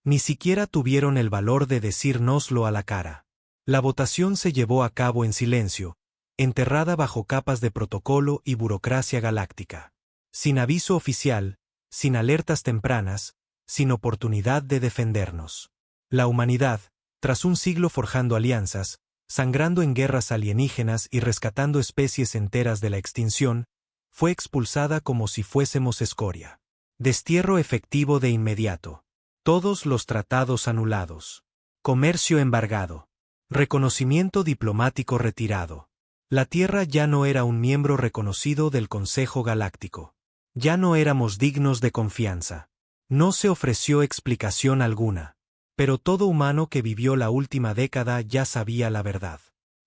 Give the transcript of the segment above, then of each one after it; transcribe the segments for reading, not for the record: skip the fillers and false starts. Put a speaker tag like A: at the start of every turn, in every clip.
A: Ni siquiera tuvieron el valor de decírnoslo a la cara. La votación se llevó a cabo en silencio, enterrada bajo capas de protocolo y burocracia galáctica. Sin aviso oficial, sin alertas tempranas, sin oportunidad de defendernos. La humanidad, tras un siglo forjando alianzas, sangrando en guerras alienígenas y rescatando especies enteras de la extinción, fue expulsada como si fuésemos escoria. Destierro efectivo de inmediato. Todos los tratados anulados. Comercio embargado. Reconocimiento diplomático retirado. La Tierra ya no era un miembro reconocido del Consejo Galáctico. Ya no éramos dignos de confianza. No se ofreció explicación alguna. Pero todo humano que vivió la última década ya sabía la verdad.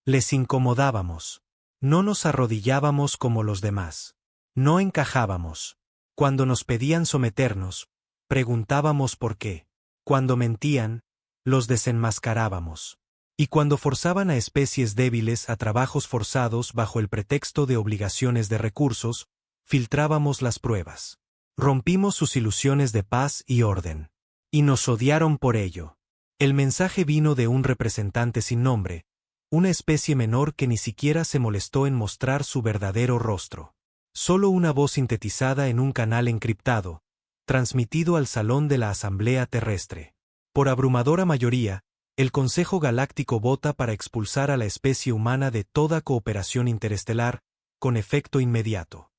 A: Les incomodábamos. No nos arrodillábamos como los demás. No encajábamos. Cuando nos pedían someternos, preguntábamos por qué. Cuando mentían, los desenmascarábamos. Y cuando forzaban a especies débiles a trabajos forzados bajo el pretexto de obligaciones de recursos, filtrábamos las pruebas. Rompimos sus ilusiones de paz y orden. Y nos odiaron por ello. El mensaje vino de un representante sin nombre, una especie menor que ni siquiera se molestó en mostrar su verdadero rostro. Solo una voz sintetizada en un canal encriptado, transmitido al salón de la Asamblea Terrestre. Por abrumadora mayoría, el Consejo Galáctico vota para expulsar a la especie humana de toda cooperación interestelar, con efecto inmediato.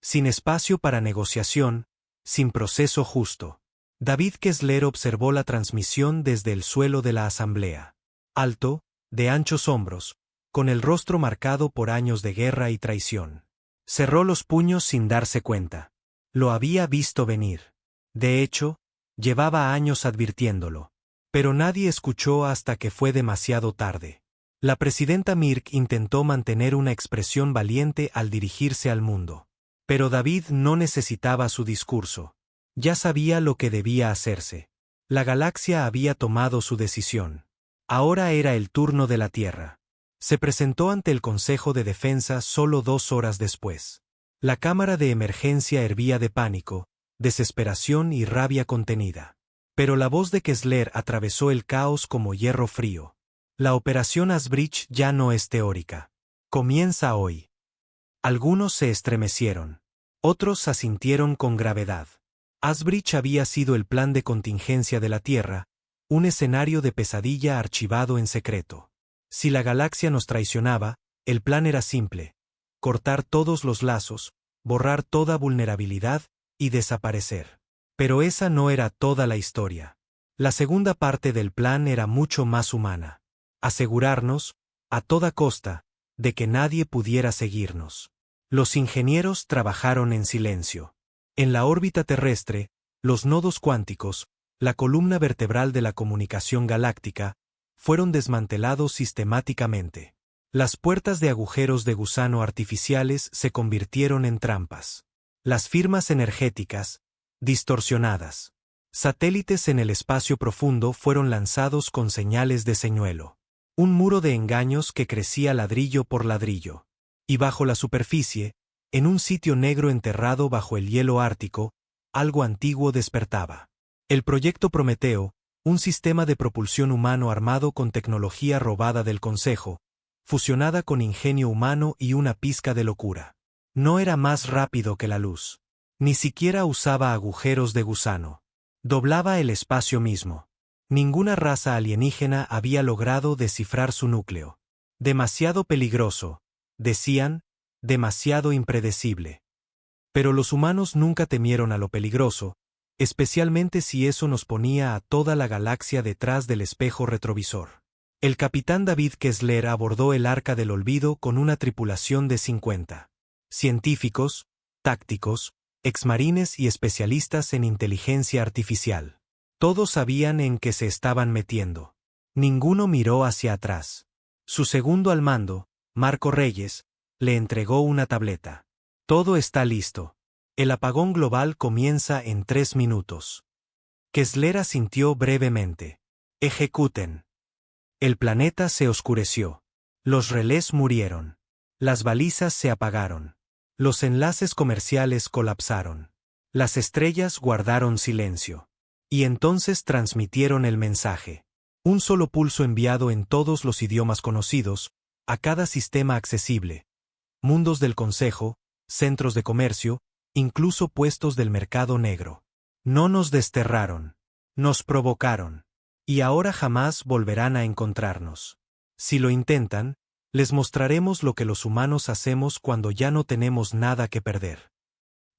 A: Sin espacio para negociación, sin proceso justo. David Kessler observó la transmisión desde el suelo de la asamblea. Alto, de anchos hombros, con el rostro marcado por años de guerra y traición. Cerró los puños sin darse cuenta. Lo había visto venir. De hecho, llevaba años advirtiéndolo. Pero nadie escuchó hasta que fue demasiado tarde. La presidenta Mirk intentó mantener una expresión valiente al dirigirse al mundo. Pero David no necesitaba su discurso. Ya sabía lo que debía hacerse. La galaxia había tomado su decisión. Ahora era el turno de la Tierra. Se presentó ante el Consejo de Defensa solo 2 horas después. La cámara de emergencia hervía de pánico, desesperación y rabia contenida. Pero la voz de Kessler atravesó el caos como hierro frío. La operación Asbridge ya no es teórica. Comienza hoy. Algunos se estremecieron. Otros asintieron con gravedad. Asbridge había sido el plan de contingencia de la Tierra, un escenario de pesadilla archivado en secreto. Si la galaxia nos traicionaba, el plan era simple: cortar todos los lazos, borrar toda vulnerabilidad y desaparecer. Pero esa no era toda la historia. La segunda parte del plan era mucho más humana. Asegurarnos, a toda costa, de que nadie pudiera seguirnos. Los ingenieros trabajaron en silencio. En la órbita terrestre, los nodos cuánticos, la columna vertebral de la comunicación galáctica, fueron desmantelados sistemáticamente. Las puertas de agujeros de gusano artificiales se convirtieron en trampas. Las firmas energéticas, distorsionadas. Satélites en el espacio profundo fueron lanzados con señales de señuelo. Un muro de engaños que crecía ladrillo por ladrillo. Y bajo la superficie, en un sitio negro enterrado bajo el hielo ártico, algo antiguo despertaba. El proyecto Prometeo, un sistema de propulsión humano armado con tecnología robada del Consejo, fusionada con ingenio humano y una pizca de locura. No era más rápido que la luz. Ni siquiera usaba agujeros de gusano. Doblaba el espacio mismo. Ninguna raza alienígena había logrado descifrar su núcleo. Demasiado peligroso, decían, demasiado impredecible. Pero los humanos nunca temieron a lo peligroso, especialmente si eso nos ponía a toda la galaxia detrás del espejo retrovisor. El capitán David Kessler abordó el Arca del Olvido con una tripulación de 50 científicos, tácticos, exmarines y especialistas en inteligencia artificial. Todos sabían en qué se estaban metiendo. Ninguno miró hacia atrás. Su segundo al mando, Marco Reyes, le entregó una tableta. Todo está listo. El apagón global comienza en 3 minutos. Kessler asintió brevemente. Ejecuten. El planeta se oscureció. Los relés murieron. Las balizas se apagaron. Los enlaces comerciales colapsaron. Las estrellas guardaron silencio. Y entonces transmitieron el mensaje. Un solo pulso enviado en todos los idiomas conocidos, a cada sistema accesible. Mundos del Consejo, centros de comercio, incluso puestos del mercado negro. No nos desterraron. Nos provocaron. Y ahora jamás volverán a encontrarnos. Si lo intentan, les mostraremos lo que los humanos hacemos cuando ya no tenemos nada que perder.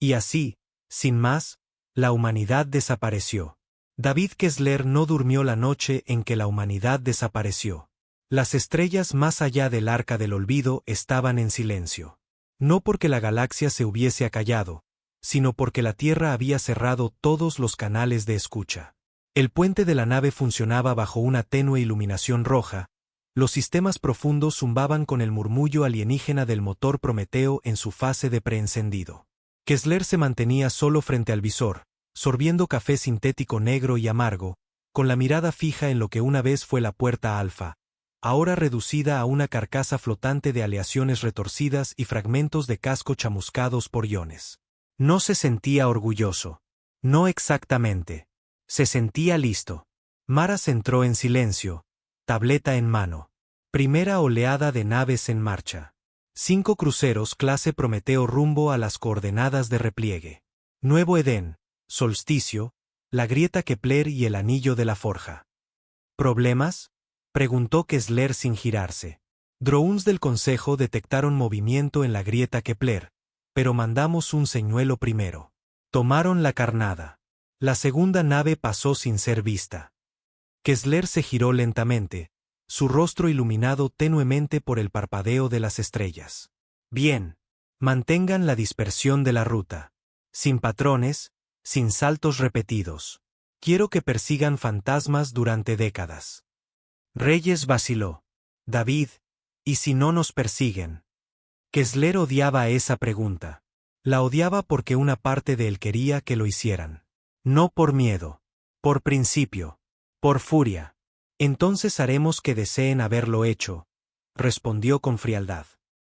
A: Y así, sin más, la humanidad desapareció. David Kessler no durmió la noche en que la humanidad desapareció. Las estrellas más allá del arca del olvido estaban en silencio. No porque la galaxia se hubiese acallado, sino porque la Tierra había cerrado todos los canales de escucha. El puente de la nave funcionaba bajo una tenue iluminación roja, los sistemas profundos zumbaban con el murmullo alienígena del motor Prometeo en su fase de preencendido. Kessler se mantenía solo frente al visor, sorbiendo café sintético negro y amargo, con la mirada fija en lo que una vez fue la puerta alfa, ahora reducida a una carcasa flotante de aleaciones retorcidas y fragmentos de casco chamuscados por iones. No se sentía orgulloso. No exactamente. Se sentía listo. Maras entró en silencio, tableta en mano. Primera oleada de naves en marcha. 5 cruceros clase Prometeo rumbo a las coordenadas de repliegue. Nuevo Edén, Solsticio, la grieta Kepler y el anillo de la forja. ¿Problemas?, preguntó Kessler sin girarse. Drones del Consejo detectaron movimiento en la grieta Kepler, pero mandamos un señuelo primero. Tomaron la carnada. La segunda nave pasó sin ser vista. Kessler se giró lentamente, su rostro iluminado tenuemente por el parpadeo de las estrellas. Bien. Mantengan la dispersión de la ruta. Sin patrones, sin saltos repetidos. Quiero que persigan fantasmas durante décadas. Reyes vaciló. David, ¿y si no nos persiguen? Kessler odiaba esa pregunta. La odiaba porque una parte de él quería que lo hicieran. No por miedo. Por principio. Por furia. Entonces haremos que deseen haberlo hecho, respondió con frialdad.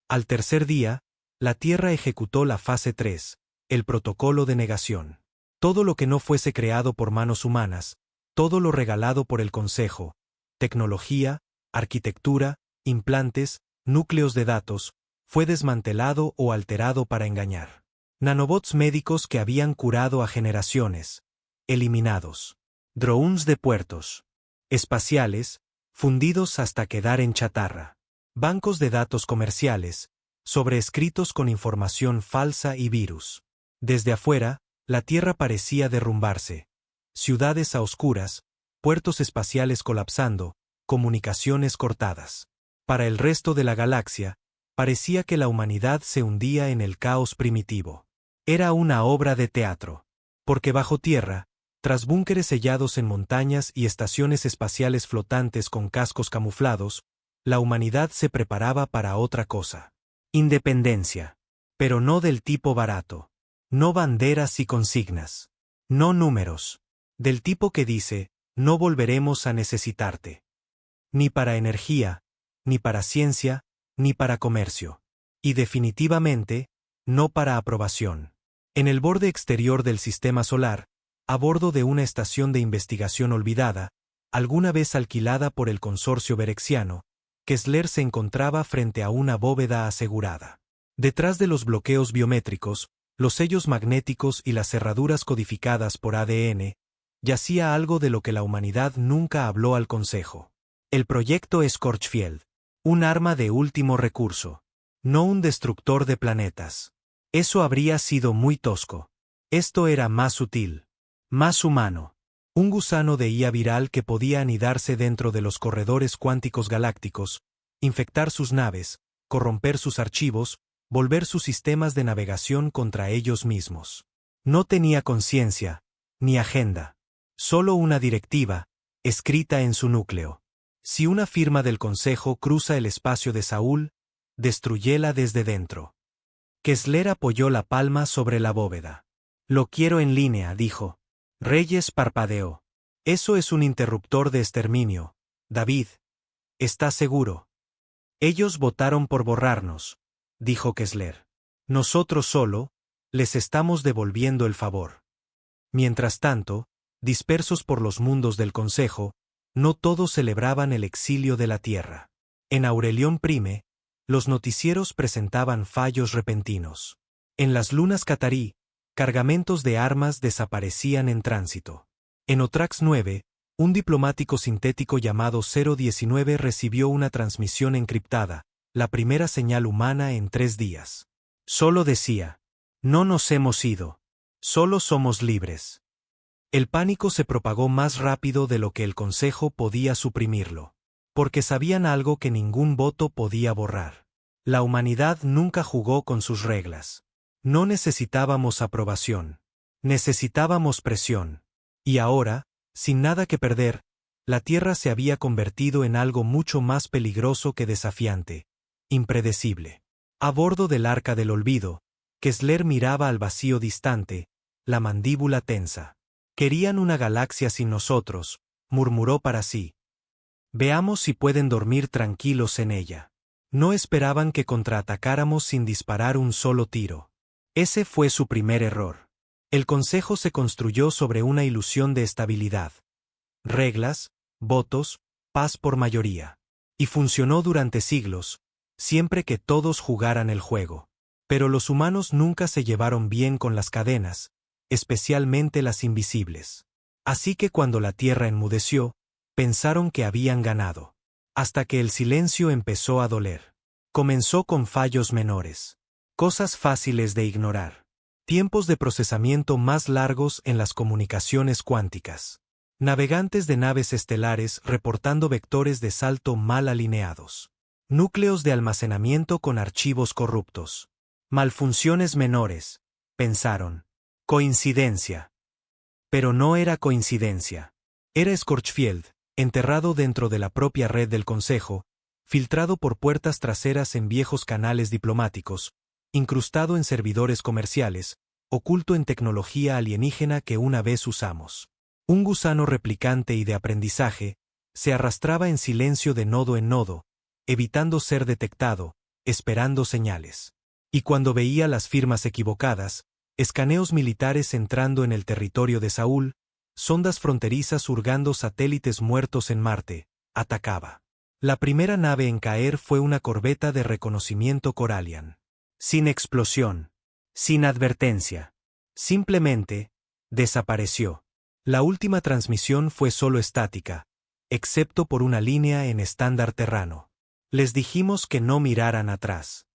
A: Al tercer día, la Tierra ejecutó la fase 3, el protocolo de negación. Todo lo que no fuese creado por manos humanas, todo lo regalado por el Consejo, tecnología, arquitectura, implantes, núcleos de datos, fue desmantelado o alterado para engañar. Nanobots médicos que habían curado a generaciones, eliminados. Drones de puertos espaciales, fundidos hasta quedar en chatarra. Bancos de datos comerciales, sobreescritos con información falsa y virus. Desde afuera, la Tierra parecía derrumbarse. Ciudades a oscuras, puertos espaciales colapsando, comunicaciones cortadas. Para el resto de la galaxia, parecía que la humanidad se hundía en el caos primitivo. Era una obra de teatro. Porque bajo tierra, tras búnkeres sellados en montañas y estaciones espaciales flotantes con cascos camuflados, la humanidad se preparaba para otra cosa. Independencia. Pero no del tipo barato. No banderas y consignas. No números. Del tipo que dice, no volveremos a necesitarte. Ni para energía, ni para ciencia, ni para comercio. Y definitivamente, no para aprobación. En el borde exterior del sistema solar, a bordo de una estación de investigación olvidada, alguna vez alquilada por el consorcio berexiano, Kessler se encontraba frente a una bóveda asegurada. Detrás de los bloqueos biométricos, los sellos magnéticos y las cerraduras codificadas por ADN, yacía algo de lo que la humanidad nunca habló al Consejo. El proyecto Schwarzschild. Un arma de último recurso. No un destructor de planetas. Eso habría sido muy tosco. Esto era más sutil. Más humano. Un gusano de IA viral que podía anidarse dentro de los corredores cuánticos galácticos, infectar sus naves, corromper sus archivos, volver sus sistemas de navegación contra ellos mismos. No tenía conciencia, ni agenda. Solo una directiva, escrita en su núcleo. Si una firma del Consejo cruza el espacio de Saúl, destruyela desde dentro. Kessler apoyó la palma sobre la bóveda. Lo quiero en línea, dijo. Reyes parpadeó. Eso es un interruptor de exterminio, David. ¿Estás seguro? Ellos votaron por borrarnos, dijo Kessler. Nosotros solo, les estamos devolviendo el favor. Mientras tanto, dispersos por los mundos del Consejo, no todos celebraban el exilio de la Tierra. En Aurelion Prime, los noticieros presentaban fallos repentinos. En las lunas catarí, cargamentos de armas desaparecían en tránsito. En Otrax 9, un diplomático sintético llamado 019 recibió una transmisión encriptada, la primera señal humana en 3 días. Solo decía: no nos hemos ido. Solo somos libres. El pánico se propagó más rápido de lo que el Consejo podía suprimirlo. Porque sabían algo que ningún voto podía borrar. La humanidad nunca jugó con sus reglas. No necesitábamos aprobación. Necesitábamos presión. Y ahora, sin nada que perder, la Tierra se había convertido en algo mucho más peligroso que desafiante, impredecible. A bordo del Arca del Olvido, Kessler miraba al vacío distante, la mandíbula tensa. Querían una galaxia sin nosotros, murmuró para sí. Veamos si pueden dormir tranquilos en ella. No esperaban que contraatacáramos sin disparar un solo tiro. Ese fue su primer error. El Consejo se construyó sobre una ilusión de estabilidad. Reglas, votos, paz por mayoría. Y funcionó durante siglos, siempre que todos jugaran el juego. Pero los humanos nunca se llevaron bien con las cadenas, especialmente las invisibles. Así que cuando la Tierra enmudeció, pensaron que habían ganado. Hasta que el silencio empezó a doler. Comenzó con fallos menores. Cosas fáciles de ignorar. Tiempos de procesamiento más largos en las comunicaciones cuánticas. Navegantes de naves estelares reportando vectores de salto mal alineados. Núcleos de almacenamiento con archivos corruptos. Malfunciones menores, pensaron. Coincidencia. Pero no era coincidencia. Era Scorchfield, enterrado dentro de la propia red del Consejo, filtrado por puertas traseras en viejos canales diplomáticos, incrustado en servidores comerciales, oculto en tecnología alienígena que una vez usamos. Un gusano replicante y de aprendizaje, se arrastraba en silencio de nodo en nodo, evitando ser detectado, esperando señales. Y cuando veía las firmas equivocadas, escaneos militares entrando en el territorio de Saúl, sondas fronterizas hurgando satélites muertos en Marte, atacaba. La primera nave en caer fue una corbeta de reconocimiento Corallian. Sin explosión. Sin advertencia. Simplemente, desapareció. La última transmisión fue solo estática, excepto por una línea en estándar terrano. Les dijimos que no miraran atrás.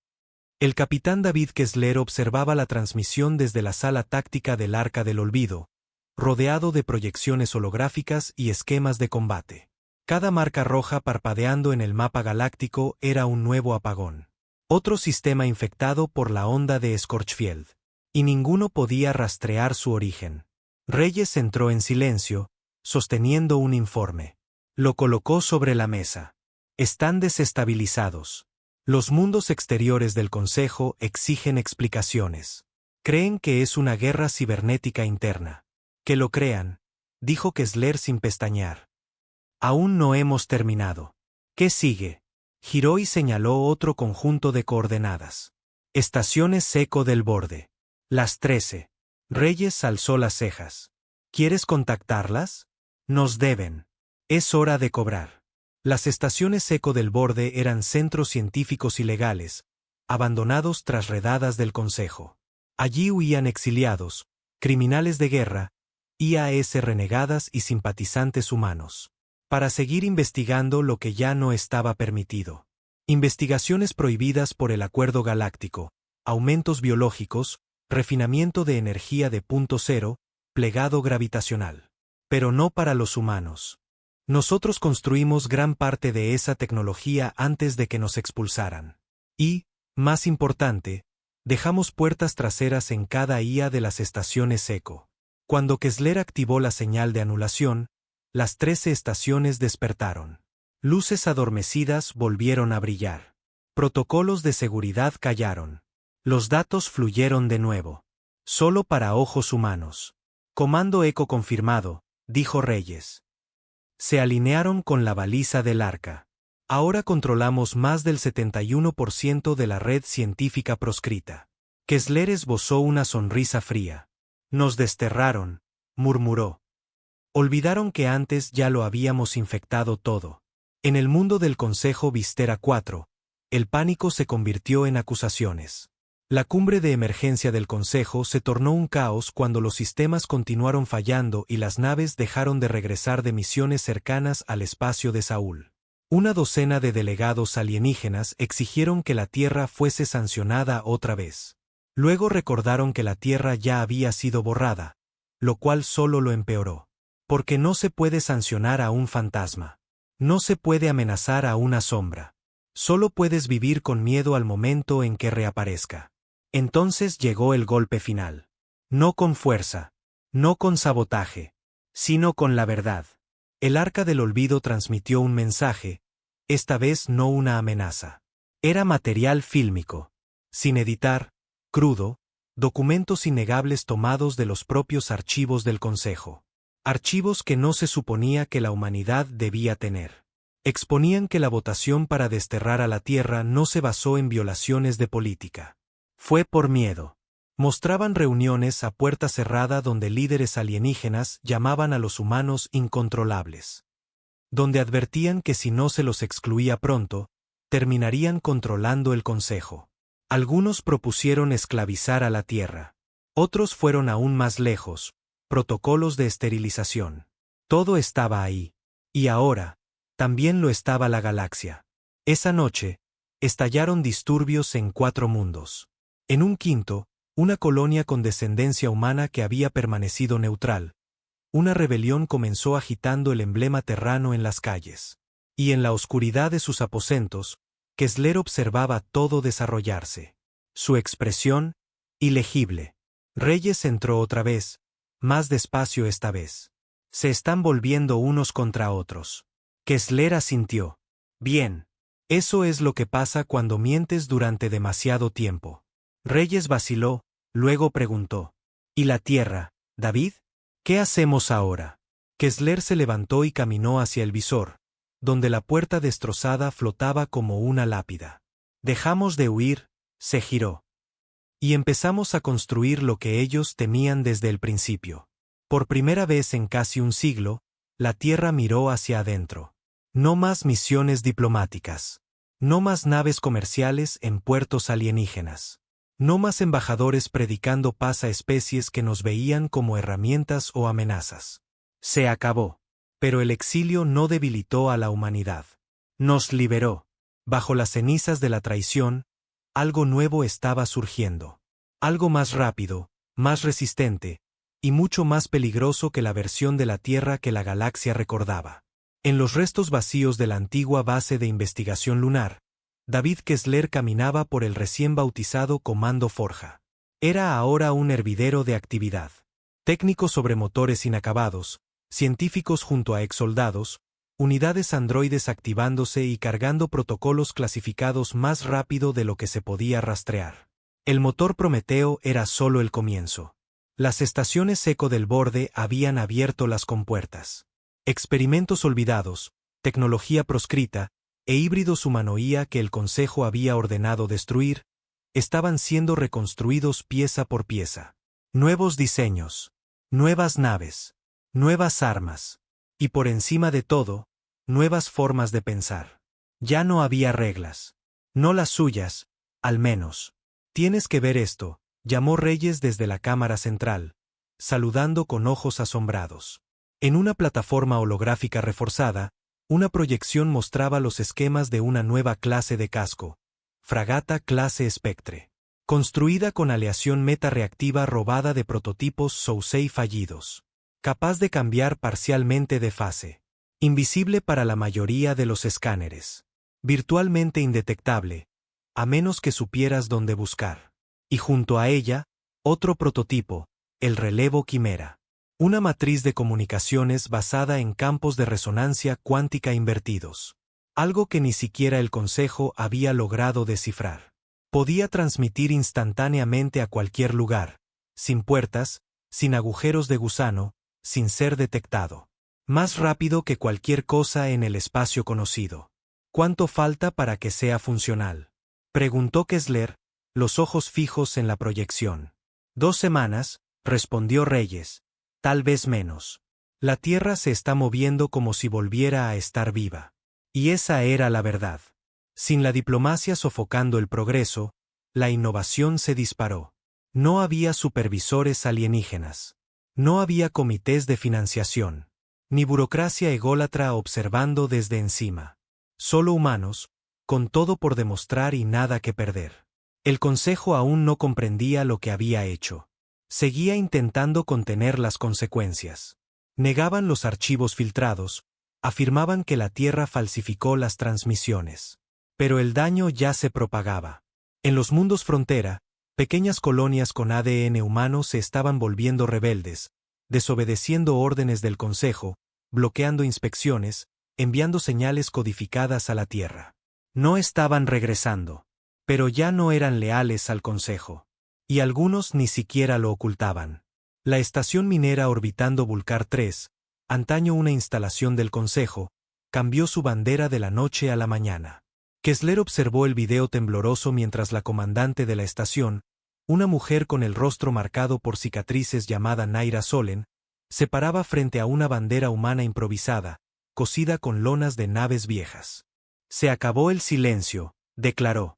A: El capitán David Kessler observaba la transmisión desde la sala táctica del Arca del Olvido, rodeado de proyecciones holográficas y esquemas de combate. Cada marca roja parpadeando en el mapa galáctico era un nuevo apagón. Otro sistema infectado por la onda de Scorchfield. Y ninguno podía rastrear su origen. Reyes entró en silencio, sosteniendo un informe. Lo colocó sobre la mesa. Están desestabilizados. Los mundos exteriores del Consejo exigen explicaciones. Creen que es una guerra cibernética interna. Que lo crean, dijo Kessler sin pestañear. Aún no hemos terminado. ¿Qué sigue? Giró y señaló otro conjunto de coordenadas. Estaciones Seco del borde. Las 13. Reyes alzó las cejas. ¿Quieres contactarlas? Nos deben. Es hora de cobrar. Las estaciones Seco del borde eran centros científicos ilegales, abandonados tras redadas del Consejo. Allí huían exiliados, criminales de guerra, IAS renegadas y simpatizantes humanos. Para seguir investigando lo que ya no estaba permitido. Investigaciones prohibidas por el Acuerdo Galáctico, aumentos biológicos, refinamiento de energía de punto cero, plegado gravitacional. Pero no para los humanos. Nosotros construimos gran parte de esa tecnología antes de que nos expulsaran. Y, más importante, dejamos puertas traseras en cada IA de las estaciones ECO. Cuando Kessler activó la señal de anulación, las 13 estaciones despertaron. Luces adormecidas volvieron a brillar. Protocolos de seguridad callaron. Los datos fluyeron de nuevo. Solo para ojos humanos. Comando ECO confirmado, dijo Reyes. Se alinearon con la baliza del Arca. Ahora controlamos más del 71% de la red científica proscrita. Kessler esbozó una sonrisa fría. Nos desterraron, murmuró. Olvidaron que antes ya lo habíamos infectado todo. En el mundo del Consejo Vistera 4, el pánico se convirtió en acusaciones. La cumbre de emergencia del Consejo se tornó un caos cuando los sistemas continuaron fallando y las naves dejaron de regresar de misiones cercanas al espacio de Saúl. Una docena de delegados alienígenas exigieron que la Tierra fuese sancionada otra vez. Luego recordaron que la Tierra ya había sido borrada, lo cual solo lo empeoró. Porque no se puede sancionar a un fantasma. No se puede amenazar a una sombra. Solo puedes vivir con miedo al momento en que reaparezca. Entonces llegó el golpe final. No con fuerza, no con sabotaje, sino con la verdad. El Arca del Olvido transmitió un mensaje, esta vez no una amenaza. Era material fílmico, sin editar, crudo, documentos innegables tomados de los propios archivos del Consejo. Archivos que no se suponía que la humanidad debía tener. Exponían que la votación para desterrar a la Tierra no se basó en violaciones de política. Fue por miedo. Mostraban reuniones a puerta cerrada donde líderes alienígenas llamaban a los humanos incontrolables. Donde advertían que si no se los excluía pronto, terminarían controlando el Consejo. Algunos propusieron esclavizar a la Tierra. Otros fueron aún más lejos, protocolos de esterilización. Todo estaba ahí. Y ahora, también lo estaba la galaxia. Esa noche, estallaron disturbios en 4 mundos. En un quinto, una colonia con descendencia humana que había permanecido neutral. Una rebelión comenzó agitando el emblema terrano en las calles. Y en la oscuridad de sus aposentos, Kessler observaba todo desarrollarse. Su expresión, ilegible. Reyes entró otra vez, más despacio esta vez. Se están volviendo unos contra otros. Kessler asintió. Bien. Eso es lo que pasa cuando mientes durante demasiado tiempo. Reyes vaciló, luego preguntó. ¿Y la Tierra, David? ¿Qué hacemos ahora? Kessler se levantó y caminó hacia el visor, donde la puerta destrozada flotaba como una lápida. Dejamos de huir, se giró. Y empezamos a construir lo que ellos temían desde el principio. Por primera vez en casi un siglo, la Tierra miró hacia adentro. No más misiones diplomáticas. No más naves comerciales en puertos alienígenas. No más embajadores predicando paz a especies que nos veían como herramientas o amenazas. Se acabó. Pero el exilio no debilitó a la humanidad. Nos liberó. Bajo las cenizas de la traición, algo nuevo estaba surgiendo. Algo más rápido, más resistente, y mucho más peligroso que la versión de la Tierra que la galaxia recordaba. En los restos vacíos de la antigua base de investigación lunar, David Kessler caminaba por el recién bautizado Comando Forja. Era ahora un hervidero de actividad. Técnicos sobre motores inacabados, científicos junto a exsoldados, unidades androides activándose y cargando protocolos clasificados más rápido de lo que se podía rastrear. El motor Prometeo era solo el comienzo. Las estaciones Eco del borde habían abierto las compuertas. Experimentos olvidados, tecnología proscrita, e híbridos humanoía que el Consejo había ordenado destruir, estaban siendo reconstruidos pieza por pieza. Nuevos diseños, nuevas naves, nuevas armas, y por encima de todo, nuevas formas de pensar. Ya no había reglas. No las suyas, al menos. Tienes que ver esto, llamó Reyes desde la cámara central, saludando con ojos asombrados. En una plataforma holográfica reforzada, una proyección mostraba los esquemas de una nueva clase de casco, fragata clase Spectre, construida con aleación meta-reactiva robada de prototipos Sousei fallidos, capaz de cambiar parcialmente de fase, invisible para la mayoría de los escáneres, virtualmente indetectable, a menos que supieras dónde buscar. Y junto a ella, otro prototipo, el relevo Quimera. Una matriz de comunicaciones basada en campos de resonancia cuántica invertidos. Algo que ni siquiera el Consejo había logrado descifrar. Podía transmitir instantáneamente a cualquier lugar, sin puertas, sin agujeros de gusano, sin ser detectado. Más rápido que cualquier cosa en el espacio conocido. ¿Cuánto falta para que sea funcional? Preguntó Kessler, los ojos fijos en la proyección. 2 semanas, respondió Reyes. Tal vez menos. La Tierra se está moviendo como si volviera a estar viva. Y esa era la verdad. Sin la diplomacia sofocando el progreso, la innovación se disparó. No había supervisores alienígenas. No había comités de financiación. Ni burocracia ególatra observando desde encima. Solo humanos, con todo por demostrar y nada que perder. El Consejo aún no comprendía lo que había hecho. Seguía intentando contener las consecuencias. Negaban los archivos filtrados, afirmaban que la Tierra falsificó las transmisiones. Pero el daño ya se propagaba. En los mundos frontera, pequeñas colonias con ADN humano se estaban volviendo rebeldes, desobedeciendo órdenes del Consejo, bloqueando inspecciones, enviando señales codificadas a la Tierra. No estaban regresando, pero ya no eran leales al Consejo. Y algunos ni siquiera lo ocultaban. La estación minera orbitando Vulcar 3, antaño una instalación del Consejo, cambió su bandera de la noche a la mañana. Kessler observó el video tembloroso mientras la comandante de la estación, una mujer con el rostro marcado por cicatrices llamada Naira Solen, se paraba frente a una bandera humana improvisada, cosida con lonas de naves viejas. Se acabó el silencio, declaró.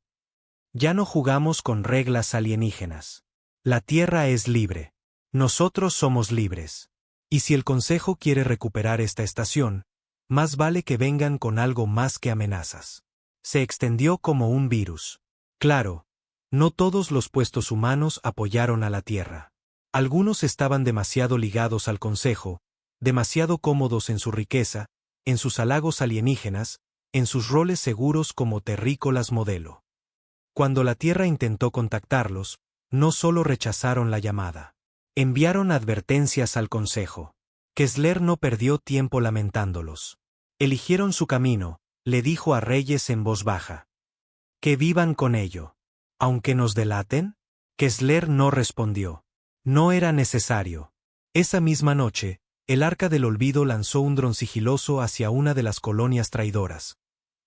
A: Ya no jugamos con reglas alienígenas. La Tierra es libre. Nosotros somos libres. Y si el Consejo quiere recuperar esta estación, más vale que vengan con algo más que amenazas. Se extendió como un virus. Claro, no todos los puestos humanos apoyaron a la Tierra. Algunos estaban demasiado ligados al Consejo, demasiado cómodos en su riqueza, en sus halagos alienígenas, en sus roles seguros como terrícolas modelo. Cuando la Tierra intentó contactarlos, no solo rechazaron la llamada. Enviaron advertencias al Consejo. Kessler no perdió tiempo lamentándolos. Eligieron su camino, le dijo a Reyes en voz baja. Que vivan con ello. Aunque nos delaten. Kessler no respondió. No era necesario. Esa misma noche, el Arca del Olvido lanzó un dron sigiloso hacia una de las colonias traidoras.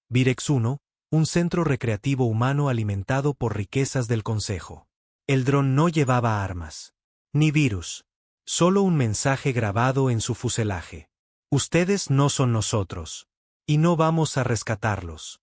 A: Virex 1, un centro recreativo humano alimentado por riquezas del Consejo. El dron no llevaba armas. Ni virus. Solo un mensaje grabado en su fuselaje. Ustedes no son nosotros. Y no vamos a rescatarlos.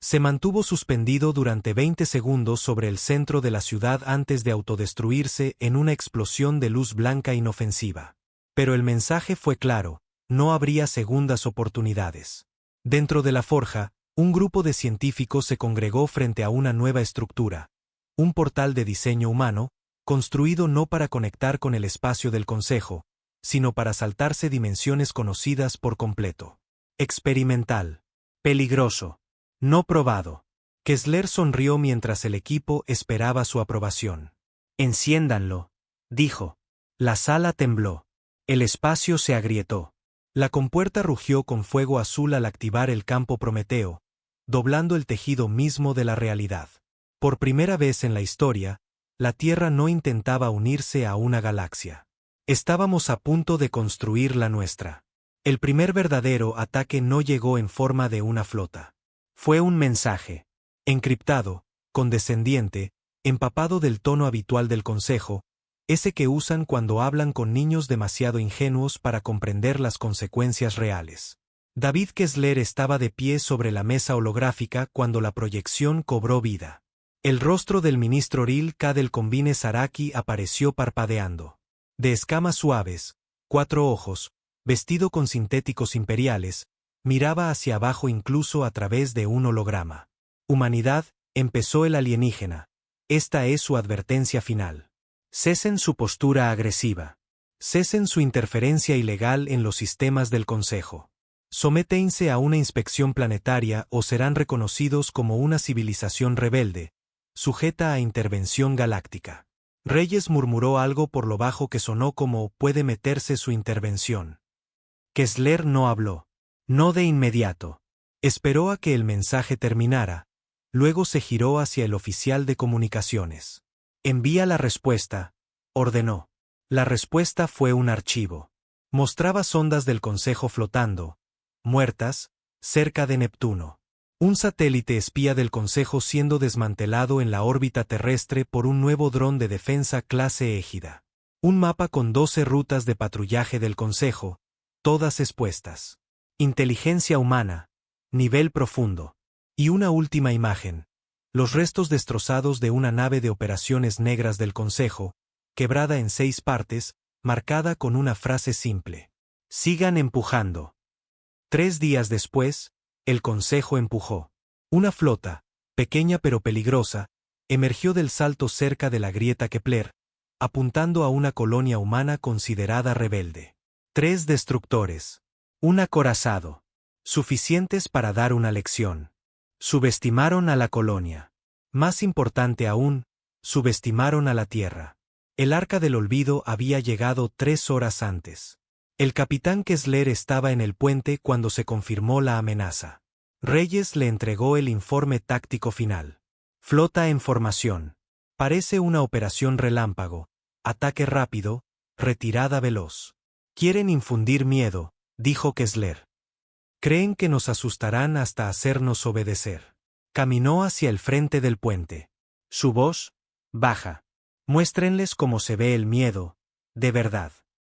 A: Se mantuvo suspendido durante 20 segundos sobre el centro de la ciudad antes de autodestruirse en una explosión de luz blanca inofensiva. Pero el mensaje fue claro, no habría segundas oportunidades. Dentro de la forja, un grupo de científicos se congregó frente a una nueva estructura, un portal de diseño humano, construido no para conectar con el espacio del Consejo, sino para saltarse dimensiones conocidas por completo. Experimental. Peligroso. No probado. Kessler sonrió mientras el equipo esperaba su aprobación. Enciéndanlo, dijo. La sala tembló. El espacio se agrietó. La compuerta rugió con fuego azul al activar el campo Prometeo, doblando el tejido mismo de la realidad. Por primera vez en la historia, la Tierra no intentaba unirse a una galaxia. Estábamos a punto de construir la nuestra. El primer verdadero ataque no llegó en forma de una flota. Fue un mensaje. Encriptado, condescendiente, empapado del tono habitual del Consejo, ese que usan cuando hablan con niños demasiado ingenuos para comprender las consecuencias reales. David Kessler estaba de pie sobre la mesa holográfica cuando la proyección cobró vida. El rostro del ministro Ril K. del Combine Saraki apareció parpadeando. De escamas suaves, 4 ojos, vestido con sintéticos imperiales, miraba hacia abajo incluso a través de un holograma. Humanidad, empezó el alienígena. Esta es su advertencia final. Cesen su postura agresiva. Cesen su interferencia ilegal en los sistemas del Consejo. Sométense a una inspección planetaria o serán reconocidos como una civilización rebelde, sujeta a intervención galáctica. Reyes murmuró algo por lo bajo que sonó como «puede meterse su intervención». Kessler no habló. No de inmediato. Esperó a que el mensaje terminara, luego se giró hacia el oficial de comunicaciones. «Envía la respuesta», ordenó. La respuesta fue un archivo. Mostraba sondas del Consejo flotando, muertas, cerca de Neptuno. Un satélite espía del Consejo siendo desmantelado en la órbita terrestre por un nuevo dron de defensa clase Égida. Un mapa con 12 rutas de patrullaje del Consejo, todas expuestas. Inteligencia humana, nivel profundo. Y una última imagen. Los restos destrozados de una nave de operaciones negras del Consejo, quebrada en 6 partes, marcada con una frase simple. Sigan empujando. 3 días después, el Consejo empujó. Una flota, pequeña pero peligrosa, emergió del salto cerca de la grieta Kepler, apuntando a una colonia humana considerada rebelde. 3 destructores. Un acorazado. Suficientes para dar una lección. Subestimaron a la colonia. Más importante aún, subestimaron a la Tierra. El Arca del Olvido había llegado 3 horas antes. El capitán Kessler estaba en el puente cuando se confirmó la amenaza. Reyes le entregó el informe táctico final. Flota en formación. Parece una operación relámpago. Ataque rápido, retirada veloz. Quieren infundir miedo, dijo Kessler. Creen que nos asustarán hasta hacernos obedecer. Caminó hacia el frente del puente. Su voz, baja. Muéstrenles cómo se ve el miedo, de verdad.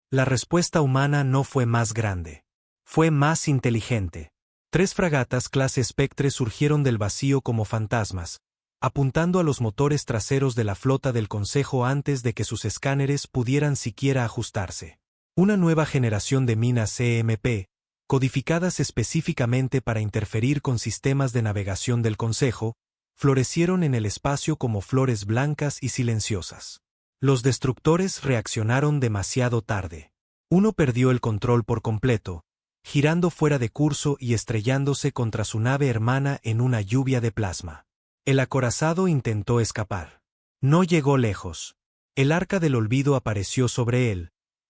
A: La respuesta humana no fue más grande. Fue más inteligente. 3 fragatas clase Spectre surgieron del vacío como fantasmas, apuntando a los motores traseros de la flota del Consejo antes de que sus escáneres pudieran siquiera ajustarse. Una nueva generación de minas EMP, codificadas específicamente para interferir con sistemas de navegación del Consejo, florecieron en el espacio como flores blancas y silenciosas. Los destructores reaccionaron demasiado tarde. Uno perdió el control por completo, girando fuera de curso y estrellándose contra su nave hermana en una lluvia de plasma. El acorazado intentó escapar. No llegó lejos. El Arca del Olvido apareció sobre él,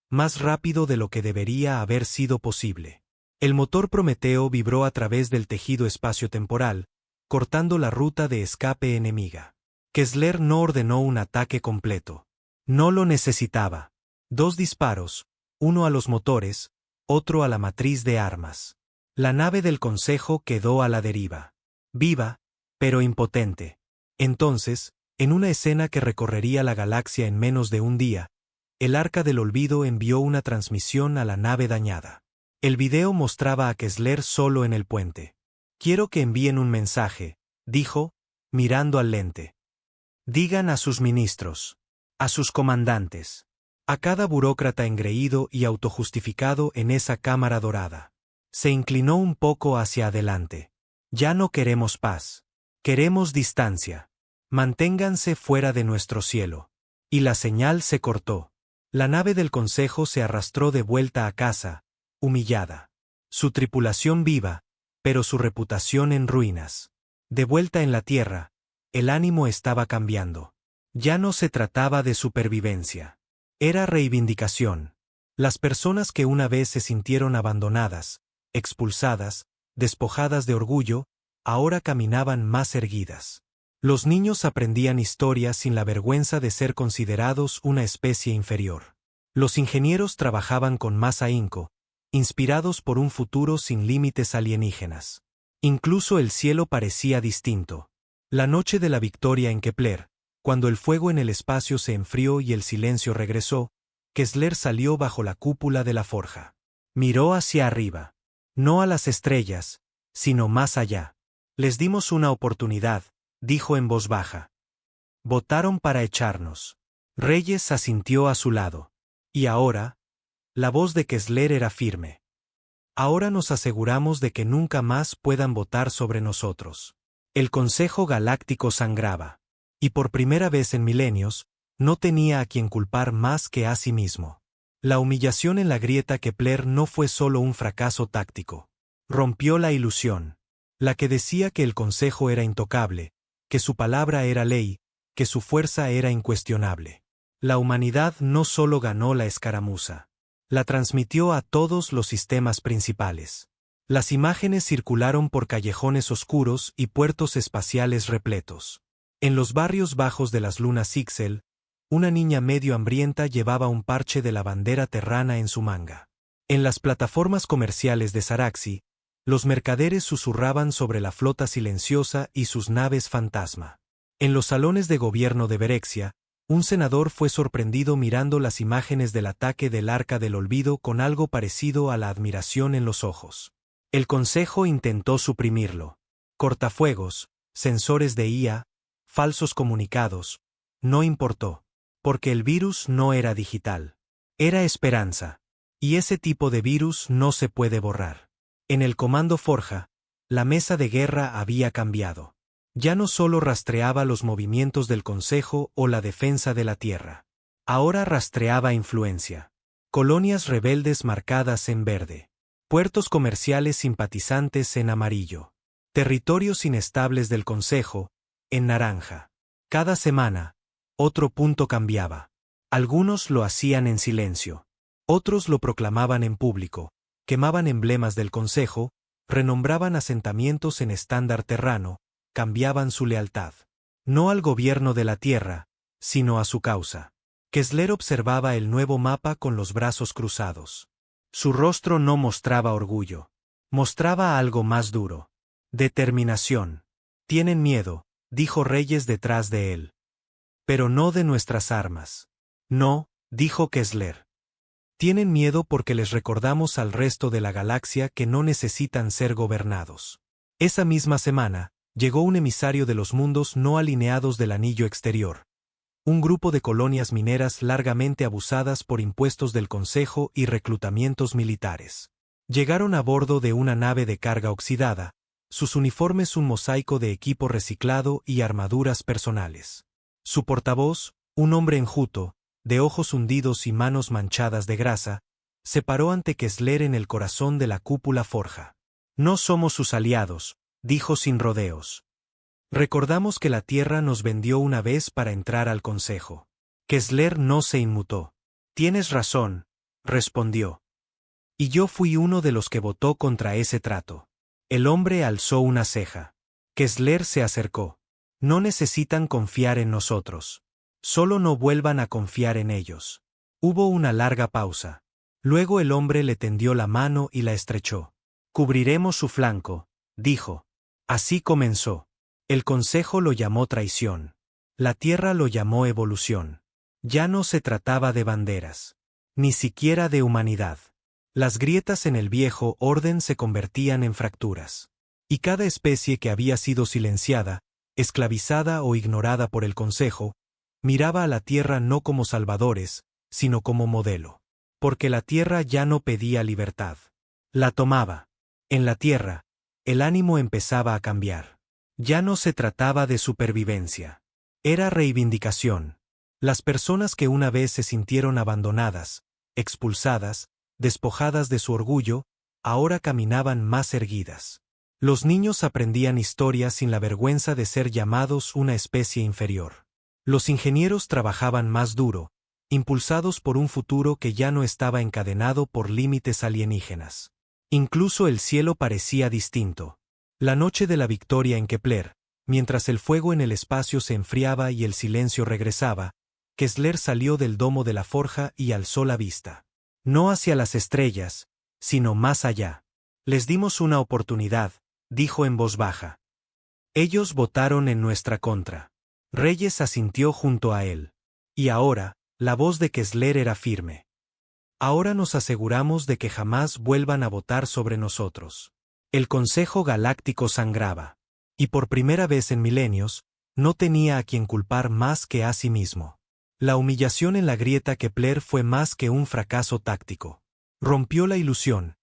A: más rápido de lo que debería haber sido posible. El motor Prometeo vibró a través del tejido espaciotemporal, cortando la ruta de escape enemiga. Kessler no ordenó un ataque completo. No lo necesitaba. 2 disparos, uno a los motores, otro a la matriz de armas. La nave del Consejo quedó a la deriva. Viva, pero impotente. Entonces, en una escena que recorrería la galaxia en menos de un día, el Arca del Olvido envió una transmisión a la nave dañada. El video mostraba a Kessler solo en el puente. Quiero que envíen un mensaje, dijo, mirando al lente. Digan a sus ministros, a sus comandantes, a cada burócrata engreído y autojustificado en esa cámara dorada. Se inclinó un poco hacia adelante. Ya no queremos paz. Queremos distancia. Manténganse fuera de nuestro cielo. Y la señal se cortó. La nave del Consejo se arrastró de vuelta a casa, humillada. Su tripulación viva, pero su reputación en ruinas. De vuelta en la Tierra, el ánimo estaba cambiando. Ya no se trataba de supervivencia. Era reivindicación. Las personas que una vez se sintieron abandonadas, expulsadas, despojadas de orgullo, ahora caminaban más erguidas. Los niños aprendían historia sin la vergüenza de ser considerados una especie inferior. Los ingenieros trabajaban con más ahínco, inspirados por un futuro sin límites alienígenas. Incluso el cielo parecía distinto. La noche de la victoria en Kepler, cuando el fuego en el espacio se enfrió y el silencio regresó, Kessler salió bajo la cúpula de la forja. Miró hacia arriba. No a las estrellas, sino más allá. Les dimos una oportunidad, dijo en voz baja. Votaron para echarnos. Reyes asintió a su lado. Y ahora, la voz de Kessler era firme. Ahora nos aseguramos de que nunca más puedan votar sobre nosotros. El Consejo Galáctico sangraba. Y por primera vez en milenios, no tenía a quien culpar más que a sí mismo. La humillación en la grieta Kepler no fue solo un fracaso táctico. Rompió la ilusión. La que decía que el Consejo era intocable, que su palabra era ley, que su fuerza era incuestionable. La humanidad no solo ganó la escaramuza. La transmitió a todos los sistemas principales. Las imágenes circularon por callejones oscuros y puertos espaciales repletos. En los barrios bajos de las lunas Ixel, una niña medio hambrienta llevaba un parche de la bandera terrana en su manga. En las plataformas comerciales de Saraxi, los mercaderes susurraban sobre la flota silenciosa y sus naves fantasma. En los salones de gobierno de Berexia, Un senador fue sorprendido mirando las imágenes del ataque del Arca del Olvido con algo parecido a la admiración en los ojos. El Consejo intentó suprimirlo. Cortafuegos, sensores de IA, falsos comunicados, no importó. Porque el virus no era digital. Era esperanza. Y ese tipo de virus no se puede borrar. En el Comando Forja, la mesa de guerra había cambiado. Ya no solo rastreaba los movimientos del Consejo o la defensa de la Tierra. Ahora rastreaba influencia. Colonias rebeldes marcadas en verde. Puertos comerciales simpatizantes en amarillo. Territorios inestables del Consejo, en naranja. Cada semana, otro punto cambiaba. Algunos lo hacían en silencio. Otros lo proclamaban en público, quemaban emblemas del Consejo, renombraban asentamientos en estándar terrano, cambiaban su lealtad. No al gobierno de la Tierra, sino a su causa. Kessler observaba el nuevo mapa con los brazos cruzados. Su rostro no mostraba orgullo. Mostraba algo más duro. Determinación. Tienen miedo, dijo Reyes detrás de él. Pero no de nuestras armas. No, dijo Kessler. Tienen miedo porque les recordamos al resto de la galaxia que no necesitan ser gobernados. Esa misma semana, llegó un emisario de los mundos no alineados del anillo exterior. Un grupo de colonias mineras largamente abusadas por impuestos del Consejo y reclutamientos militares. Llegaron a bordo de una nave de carga oxidada, sus uniformes un mosaico de equipo reciclado y armaduras personales. Su portavoz, un hombre enjuto, de ojos hundidos y manos manchadas de grasa, se paró ante Kessler en el corazón de la cúpula Forja. No somos sus aliados, dijo sin rodeos. Recordamos que la Tierra nos vendió una vez para entrar al Consejo. Kessler no se inmutó. Tienes razón, respondió. Y yo fui uno de los que votó contra ese trato. El hombre alzó una ceja. Kessler se acercó. No necesitan confiar en nosotros. Solo no vuelvan a confiar en ellos. Hubo una larga pausa. Luego el hombre le tendió la mano y la estrechó. Cubriremos su flanco, dijo. Así comenzó. El Consejo lo llamó traición. La Tierra lo llamó evolución. Ya no se trataba de banderas. Ni siquiera de humanidad. Las grietas en el viejo orden se convertían en fracturas. Y cada especie que había sido silenciada, esclavizada o ignorada por el Consejo, miraba a la Tierra no como salvadores, sino como modelo. Porque la Tierra ya no pedía libertad. La tomaba. En la Tierra, el ánimo empezaba a cambiar. Ya no se trataba de supervivencia. Era reivindicación. Las personas que una vez se sintieron abandonadas, expulsadas, despojadas de su orgullo, ahora caminaban más erguidas. Los niños aprendían historia sin la vergüenza de ser llamados una especie inferior. Los ingenieros trabajaban más duro, impulsados por un futuro que ya no estaba encadenado por límites alienígenas. Incluso el cielo parecía distinto. La noche de la victoria en Kepler, mientras el fuego en el espacio se enfriaba y el silencio regresaba, Kessler salió del domo de la forja y alzó la vista. No hacia las estrellas, sino más allá. Les dimos una oportunidad, dijo en voz baja. Ellos votaron en nuestra contra. Reyes asintió junto a él. Y ahora, la voz de Kessler era firme. Ahora nos aseguramos de que jamás vuelvan a votar sobre nosotros. El Consejo Galáctico sangraba. Y por primera vez en milenios, no tenía a quien culpar más que a sí mismo. La humillación en la grieta Kepler fue más que un fracaso táctico. Rompió la ilusión,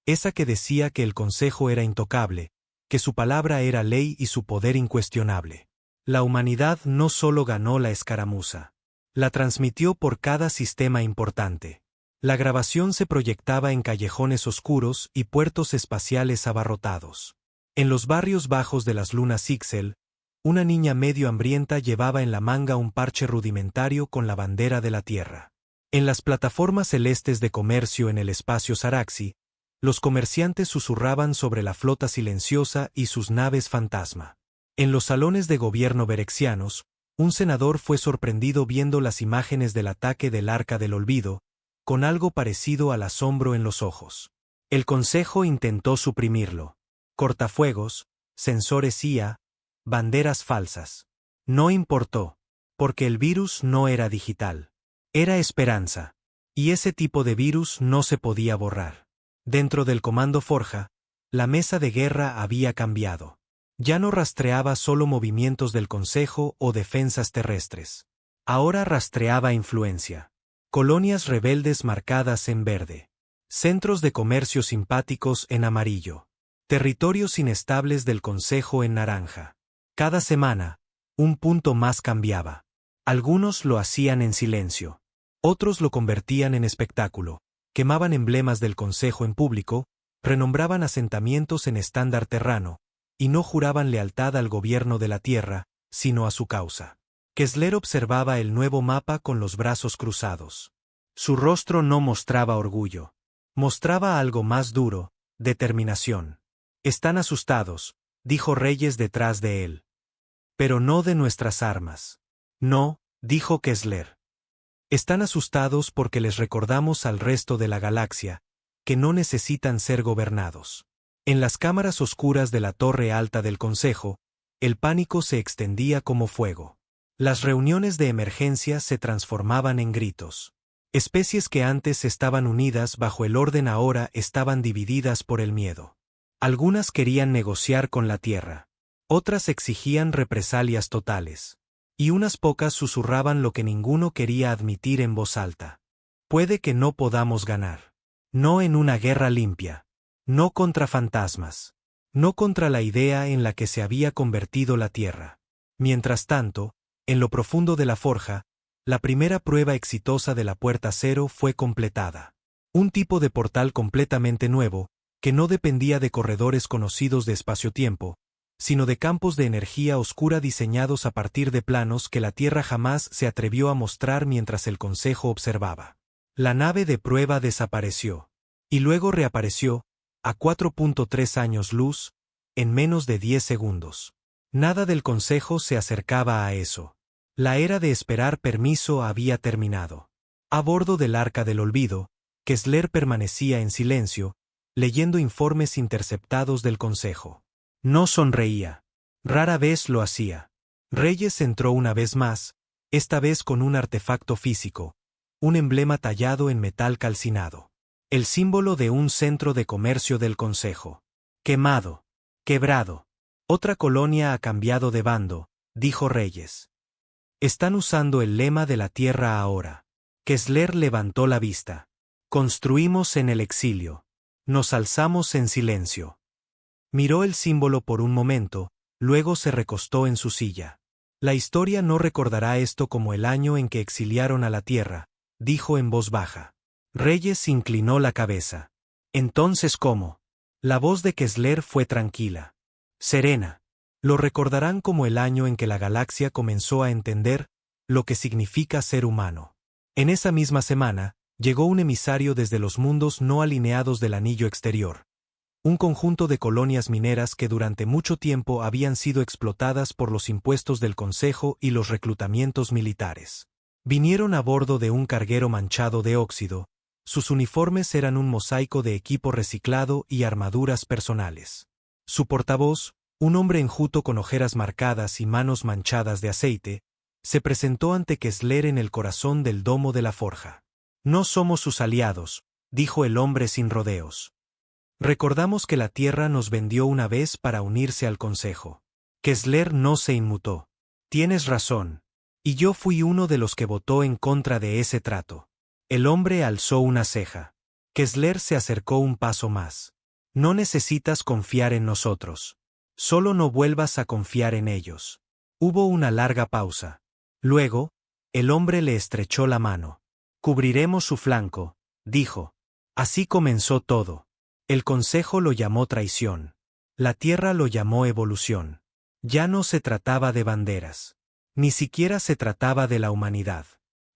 A: esa que decía que el Consejo era intocable, que su palabra era ley y su poder incuestionable. La humanidad no solo ganó la escaramuza, la transmitió por cada sistema importante. La grabación se proyectaba en callejones oscuros y puertos espaciales abarrotados. En los barrios bajos de las lunas Ixel, una niña medio hambrienta llevaba en la manga un parche rudimentario con la bandera de la Tierra. En las plataformas celestes de comercio en el espacio Saraxi, los comerciantes susurraban sobre la flota silenciosa y sus naves fantasma. En los salones de gobierno berexianos, un senador fue sorprendido viendo las imágenes del ataque del Arca del Olvido, con algo parecido al asombro en los ojos. El Consejo intentó suprimirlo. Cortafuegos, sensores IA, banderas falsas. No importó. Porque el virus no era digital. Era esperanza. Y ese tipo de virus no se podía borrar. Dentro del Comando Forja, la mesa de guerra había cambiado. Ya no rastreaba solo movimientos del Consejo o defensas terrestres. Ahora rastreaba influencia. Colonias rebeldes marcadas en verde. Centros de comercio simpáticos en amarillo. Territorios inestables del Consejo en naranja. Cada semana, un punto más cambiaba. Algunos lo hacían en silencio. Otros lo convertían en espectáculo. Quemaban emblemas del Consejo en público, renombraban asentamientos en estándar terrano, y no juraban lealtad al gobierno de la Tierra, sino a su causa. Kessler observaba el nuevo mapa con los brazos cruzados. Su rostro no mostraba orgullo. Mostraba algo más duro, determinación. Están asustados, dijo Reyes detrás de él. Pero no de nuestras armas. No, dijo Kessler. Están asustados porque les recordamos al resto de la galaxia, que no necesitan ser gobernados. En las cámaras oscuras de la torre alta del Consejo, el pánico se extendía como fuego. Las reuniones de emergencia se transformaban en gritos. Especies que antes estaban unidas bajo el orden ahora estaban divididas por el miedo. Algunas querían negociar con la Tierra. Otras exigían represalias totales. Y unas pocas susurraban lo que ninguno quería admitir en voz alta. Puede que no podamos ganar. No en una guerra limpia. No contra fantasmas. No contra la idea en la que se había convertido la Tierra. Mientras tanto, en lo profundo de la forja, la primera prueba exitosa de la Puerta Cero fue completada. Un tipo de portal completamente nuevo, que no dependía de corredores conocidos de espacio-tiempo, sino de campos de energía oscura diseñados a partir de planos que la Tierra jamás se atrevió a mostrar mientras el Consejo observaba. La nave de prueba desapareció. Y luego reapareció, a 4.3 años luz, en menos de 10 segundos. Nada del Consejo se acercaba a eso. La era de esperar permiso había terminado. A bordo del Arca del Olvido, Kessler permanecía en silencio, leyendo informes interceptados del Consejo. No sonreía. Rara vez lo hacía. Reyes entró una vez más, esta vez con un artefacto físico, un emblema tallado en metal calcinado. El símbolo de un centro de comercio del Consejo. Quemado. Quebrado. Otra colonia ha cambiado de bando, dijo Reyes. Están usando el lema de la Tierra ahora. Kessler levantó la vista. Construimos en el exilio. Nos alzamos en silencio. Miró el símbolo por un momento, luego se recostó en su silla. La historia no recordará esto como el año en que exiliaron a la Tierra, dijo en voz baja. Reyes inclinó la cabeza. Entonces, ¿cómo? La voz de Kessler fue tranquila. Serena. Lo recordarán como el año en que la galaxia comenzó a entender lo que significa ser humano. En esa misma semana, llegó un emisario desde los mundos no alineados del anillo exterior. Un conjunto de colonias mineras que durante mucho tiempo habían sido explotadas por los impuestos del Consejo y los reclutamientos militares. Vinieron a bordo de un carguero manchado de óxido. Sus uniformes eran un mosaico de equipo reciclado y armaduras personales. Su portavoz, un hombre enjuto con ojeras marcadas y manos manchadas de aceite, se presentó ante Kessler en el corazón del domo de la forja. No somos sus aliados, dijo el hombre sin rodeos. Recordamos que la Tierra nos vendió una vez para unirse al Consejo. Kessler no se inmutó. Tienes razón. Y yo fui uno de los que votó en contra de ese trato. El hombre alzó una ceja. Kessler se acercó un paso más. No necesitas confiar en nosotros. Solo no vuelvas a confiar en ellos. Hubo una larga pausa. Luego, el hombre le estrechó la mano. Cubriremos su flanco, dijo. Así comenzó todo. El Consejo lo llamó traición. La Tierra lo llamó evolución. Ya no se trataba de banderas. Ni siquiera se trataba de la humanidad.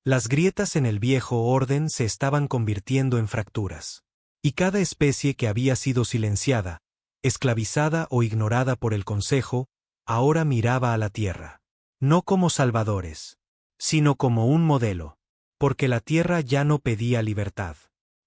A: Las grietas en el viejo orden se estaban convirtiendo en fracturas. Y cada especie que había sido silenciada, esclavizada o ignorada por el Consejo, ahora miraba a la Tierra. No como salvadores, sino como un modelo. Porque la Tierra ya no pedía libertad.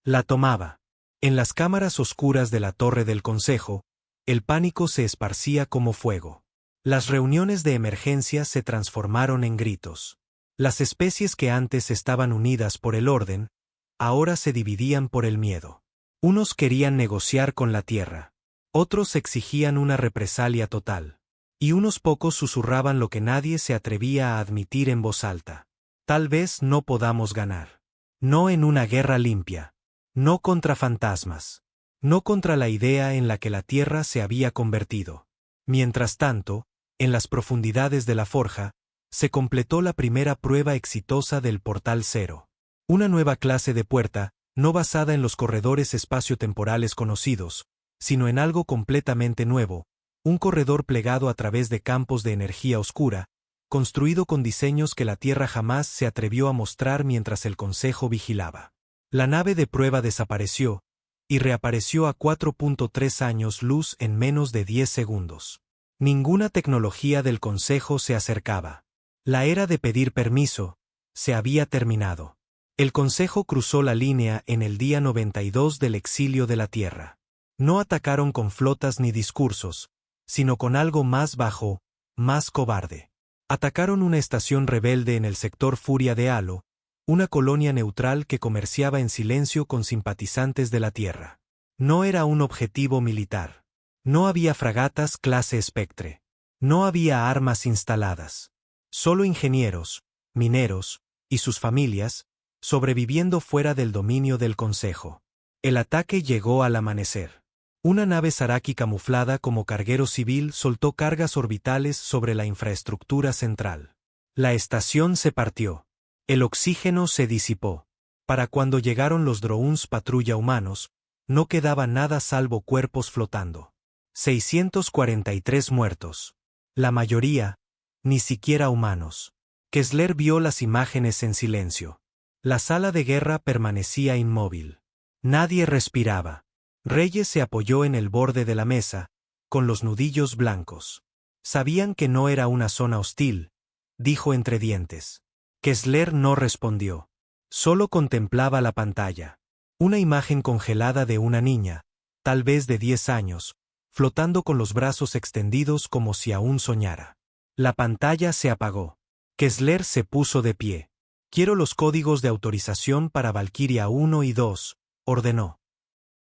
A: La tomaba. En las cámaras oscuras de la torre del Consejo, el pánico se esparcía como fuego. Las reuniones de emergencia se transformaron en gritos. Las especies que antes estaban unidas por el orden, ahora se dividían por el miedo. Unos querían negociar con la Tierra. Otros exigían una represalia total. Y unos pocos susurraban lo que nadie se atrevía a admitir en voz alta. Tal vez no podamos ganar. No en una guerra limpia. No contra fantasmas. No contra la idea en la que la Tierra se había convertido. Mientras tanto, en las profundidades de la forja, se completó la primera prueba exitosa del Portal Cero. Una nueva clase de puerta, no basada en los corredores espaciotemporales conocidos, sino en algo completamente nuevo, un corredor plegado a través de campos de energía oscura, construido con diseños que la Tierra jamás se atrevió a mostrar mientras el Consejo vigilaba. La nave de prueba desapareció, y reapareció a 4.3 años luz en menos de 10 segundos. Ninguna tecnología del Consejo se acercaba. La era de pedir permiso se había terminado. El Consejo cruzó la línea en el día 92 del exilio de la Tierra. No atacaron con flotas ni discursos, sino con algo más bajo, más cobarde. Atacaron una estación rebelde en el sector Furia de Halo, una colonia neutral que comerciaba en silencio con simpatizantes de la Tierra. No era un objetivo militar. No había fragatas clase Spectre. No había armas instaladas. Solo ingenieros, mineros, y sus familias, sobreviviendo fuera del dominio del Consejo. El ataque llegó al amanecer. Una nave Zaraki camuflada como carguero civil soltó cargas orbitales sobre la infraestructura central. La estación se partió. El oxígeno se disipó. Para cuando llegaron los drones patrulla humanos, no quedaba nada salvo cuerpos flotando. 643 muertos. La mayoría, ni siquiera humanos. Kessler vio las imágenes en silencio. La sala de guerra permanecía inmóvil. Nadie respiraba. Reyes se apoyó en el borde de la mesa, con los nudillos blancos. Sabían que no era una zona hostil, dijo entre dientes. Kessler no respondió. Solo contemplaba la pantalla. Una imagen congelada de una niña, tal vez de 10 años, flotando con los brazos extendidos como si aún soñara. La pantalla se apagó. Kessler se puso de pie. Quiero los códigos de autorización para Valkyria 1 y 2, ordenó.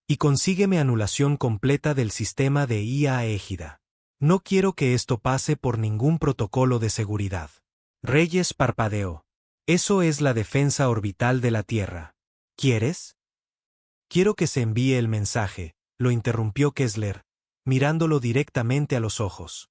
A: Y consígueme anulación completa del sistema de IA Égida. No quiero que esto pase por ningún protocolo de seguridad. Reyes parpadeó. Eso es la defensa orbital de la Tierra. ¿Quieres? Quiero que se envíe el mensaje, lo interrumpió Kessler, mirándolo directamente a los ojos.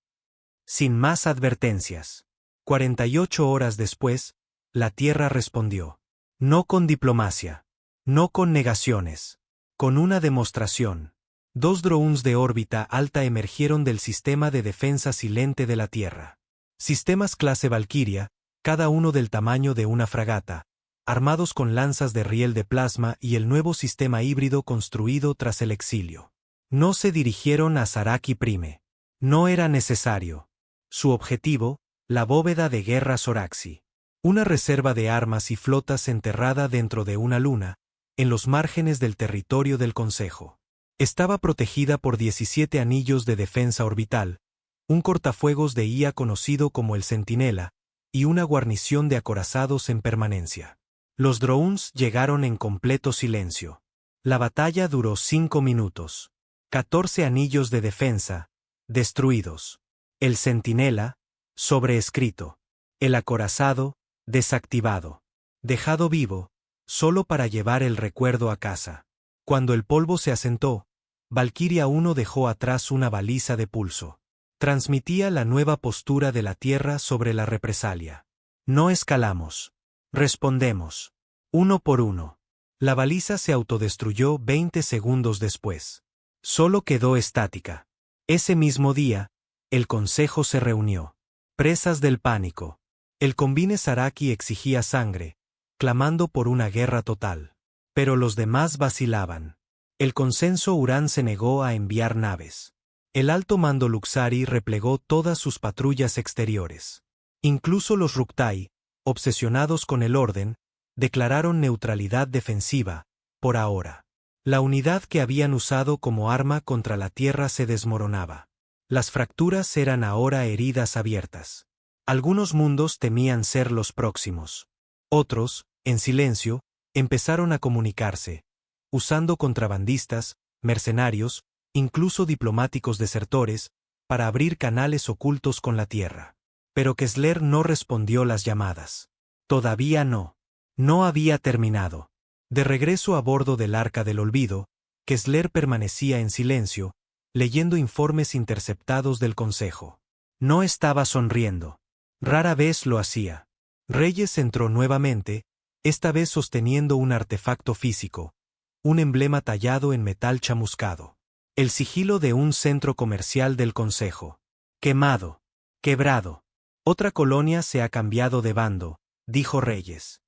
A: Sin más advertencias. 48 horas después, la Tierra respondió. No con diplomacia. No con negaciones. Con una demostración. 2 drones de órbita alta emergieron del sistema de defensa silente de la Tierra. Sistemas clase Valkyria, cada uno del tamaño de una fragata, armados con lanzas de riel de plasma y el nuevo sistema híbrido construido tras el exilio. No se dirigieron a Zaraki Prime. No era necesario. Su objetivo, la bóveda de guerra Soraxi. Una reserva de armas y flotas enterrada dentro de una luna, en los márgenes del territorio del Consejo. Estaba protegida por 17 anillos de defensa orbital, un cortafuegos de IA conocido como el Centinela, y una guarnición de acorazados en permanencia. Los drones llegaron en completo silencio. La batalla duró 5 minutos. 14 anillos de defensa, destruidos. El Centinela, sobreescrito. El acorazado, desactivado. Dejado vivo, solo para llevar el recuerdo a casa. Cuando el polvo se asentó, Valkyria 1 dejó atrás una baliza de pulso. Transmitía la nueva postura de la Tierra sobre la represalia. No escalamos. Respondemos. Uno por uno. La baliza se autodestruyó 20 segundos después. Solo quedó estática. Ese mismo día, el Consejo se reunió. Presas del pánico. El combine Zaraki exigía sangre, clamando por una guerra total. Pero los demás vacilaban. El consenso Urán se negó a enviar naves. El alto mando Luxari replegó todas sus patrullas exteriores. Incluso los Ruktai, obsesionados con el orden, declararon neutralidad defensiva, por ahora. La unidad que habían usado como arma contra la Tierra se desmoronaba. Las fracturas eran ahora heridas abiertas. Algunos mundos temían ser los próximos. Otros, en silencio, empezaron a comunicarse, usando contrabandistas, mercenarios, incluso diplomáticos desertores, para abrir canales ocultos con la Tierra. Pero Kessler no respondió las llamadas. Todavía no. No había terminado. De regreso a bordo del Arca del Olvido, Kessler permanecía en silencio, leyendo informes interceptados del Consejo. No estaba sonriendo. Rara vez lo hacía. Reyes entró nuevamente, esta vez sosteniendo un artefacto físico, un emblema tallado en metal chamuscado. El sigilo de un centro comercial del Consejo. Quemado. Quebrado. Otra colonia se ha cambiado de bando, dijo Reyes.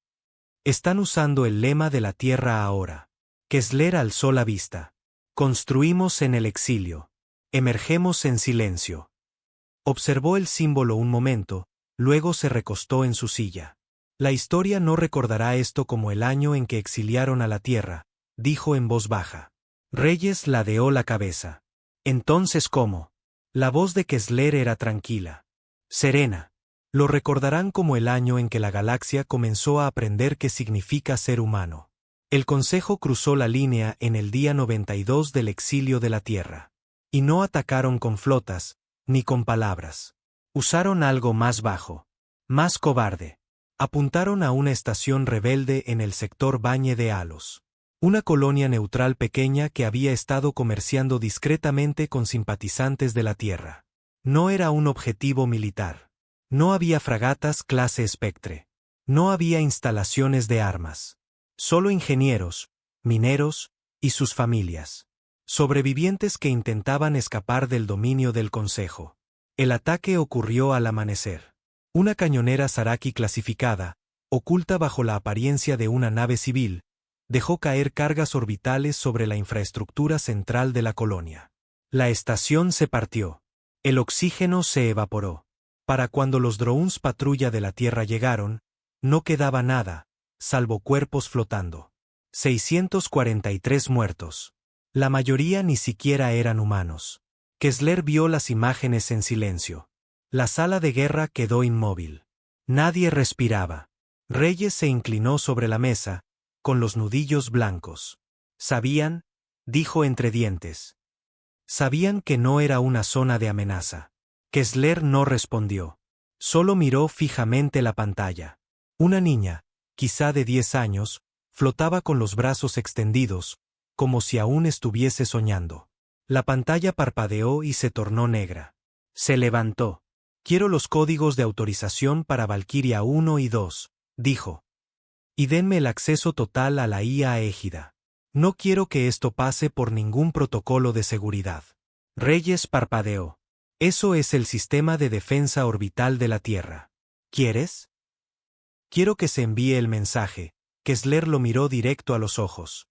A: Están usando el lema de la Tierra ahora. Kessler alzó la vista. Construimos en el exilio. Emergemos en silencio. Observó el símbolo un momento, luego se recostó en su silla. La historia no recordará esto como el año en que exiliaron a la Tierra, dijo en voz baja. Reyes ladeó la cabeza. Entonces, ¿cómo? La voz de Kessler era tranquila. Serena. Lo recordarán como el año en que la galaxia comenzó a aprender qué significa ser humano. El Consejo cruzó la línea en el día 92 del exilio de la Tierra. Y no atacaron con flotas, ni con palabras. Usaron algo más bajo. Más cobarde. Apuntaron a una estación rebelde en el sector Valle de Alos. Una colonia neutral pequeña que había estado comerciando discretamente con simpatizantes de la Tierra. No era un objetivo militar. No había fragatas clase Spectre. No había instalaciones de armas. Solo ingenieros, mineros y sus familias. Sobrevivientes que intentaban escapar del dominio del Consejo. El ataque ocurrió al amanecer. Una cañonera Zaraki clasificada, oculta bajo la apariencia de una nave civil, dejó caer cargas orbitales sobre la infraestructura central de la colonia. La estación se partió. El oxígeno se evaporó. Para cuando los drones patrulla de la Tierra llegaron, no quedaba nada, salvo cuerpos flotando. 643 muertos. La mayoría ni siquiera eran humanos. Kessler vio las imágenes en silencio. La sala de guerra quedó inmóvil. Nadie respiraba. Reyes se inclinó sobre la mesa, con los nudillos blancos. ¿Sabían? Dijo entre dientes. Sabían que no era una zona de amenaza. Kessler no respondió. Solo miró fijamente la pantalla. Una niña, quizá de 10 años, flotaba con los brazos extendidos, como si aún estuviese soñando. La pantalla parpadeó y se tornó negra. Se levantó. Quiero los códigos de autorización para Valkyria 1 y 2, dijo. Y denme el acceso total a la IA égida. No quiero que esto pase por ningún protocolo de seguridad. Reyes parpadeó. Eso es el sistema de defensa orbital de la Tierra. ¿Quieres? Quiero que se envíe el mensaje. Kessler lo miró directo a los ojos.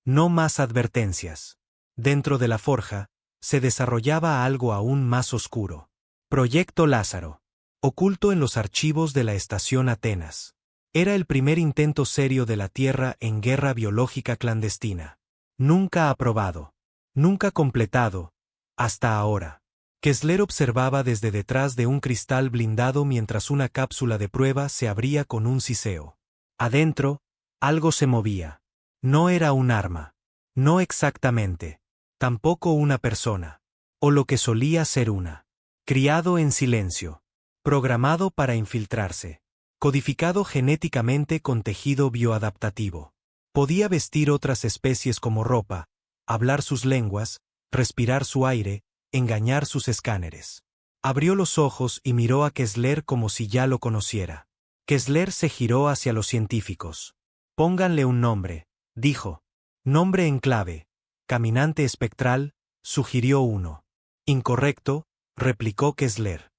A: No más advertencias. Dentro de la forja, se desarrollaba algo aún más oscuro. Proyecto Lázaro. Oculto en los archivos de la estación Atenas. Era el primer intento serio de la Tierra en guerra biológica clandestina. Nunca aprobado. Nunca completado. Hasta ahora. Kessler observaba desde detrás de un cristal blindado mientras una cápsula de prueba se abría con un siseo. Adentro, algo se movía. No era un arma. No exactamente. Tampoco una persona. O lo que solía ser una. Criado en silencio. Programado para infiltrarse. Codificado genéticamente con tejido bioadaptativo. Podía vestir otras especies como ropa, hablar sus lenguas, respirar su aire, engañar sus escáneres. Abrió los ojos y miró a Kessler como si ya lo conociera. Kessler se giró hacia los científicos. Pónganle un nombre, dijo. Nombre en clave. Caminante espectral, sugirió uno. Incorrecto, replicó Kessler.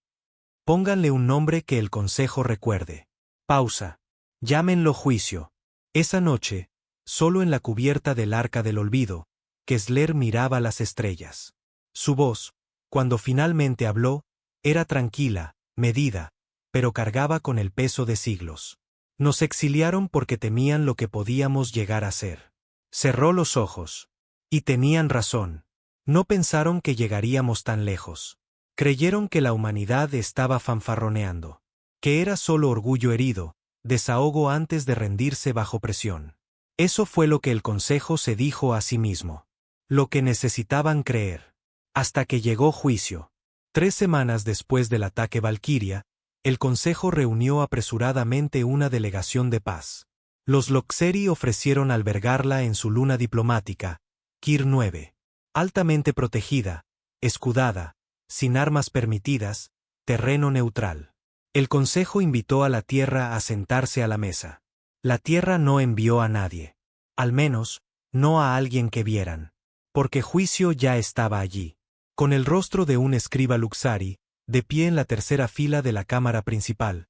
A: Pónganle un nombre que el Consejo recuerde. Pausa. Llámenlo juicio. Esa noche, solo en la cubierta del Arca del Olvido, Kessler miraba las estrellas. Su voz, cuando finalmente habló, era tranquila, medida, pero cargaba con el peso de siglos. Nos exiliaron porque temían lo que podíamos llegar a ser. Cerró los ojos. Y tenían razón. No pensaron que llegaríamos tan lejos. Creyeron que la humanidad estaba fanfarroneando, que era solo orgullo herido, desahogo antes de rendirse bajo presión. Eso fue lo que el Consejo se dijo a sí mismo. Lo que necesitaban creer. Hasta que llegó juicio. 3 semanas después del ataque Valquiria, el Consejo reunió apresuradamente una delegación de paz. Los Loxeri ofrecieron albergarla en su luna diplomática, Kir 9. Altamente protegida, escudada, sin armas permitidas, terreno neutral. El Consejo invitó a la Tierra a sentarse a la mesa. La Tierra no envió a nadie. Al menos, no a alguien que vieran. Porque juicio ya estaba allí. Con el rostro de un escriba Luxari, de pie en la tercera fila de la cámara principal.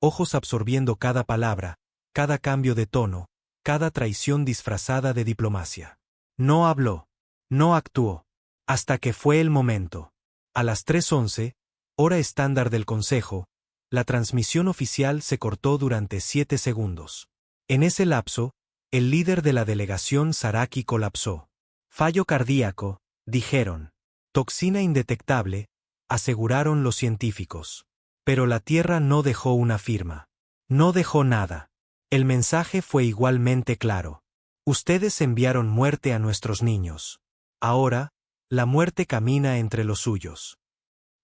A: Ojos absorbiendo cada palabra, cada cambio de tono, cada traición disfrazada de diplomacia. No habló. No actuó. Hasta que fue el momento. A las 3:11, hora estándar del Consejo, la transmisión oficial se cortó durante 7 segundos. En ese lapso, el líder de la delegación Zaraki colapsó. Fallo cardíaco, dijeron. Toxina indetectable, aseguraron los científicos. Pero la Tierra no dejó una firma. No dejó nada. El mensaje fue igualmente claro. Ustedes enviaron muerte a nuestros niños. Ahora, la muerte camina entre los suyos.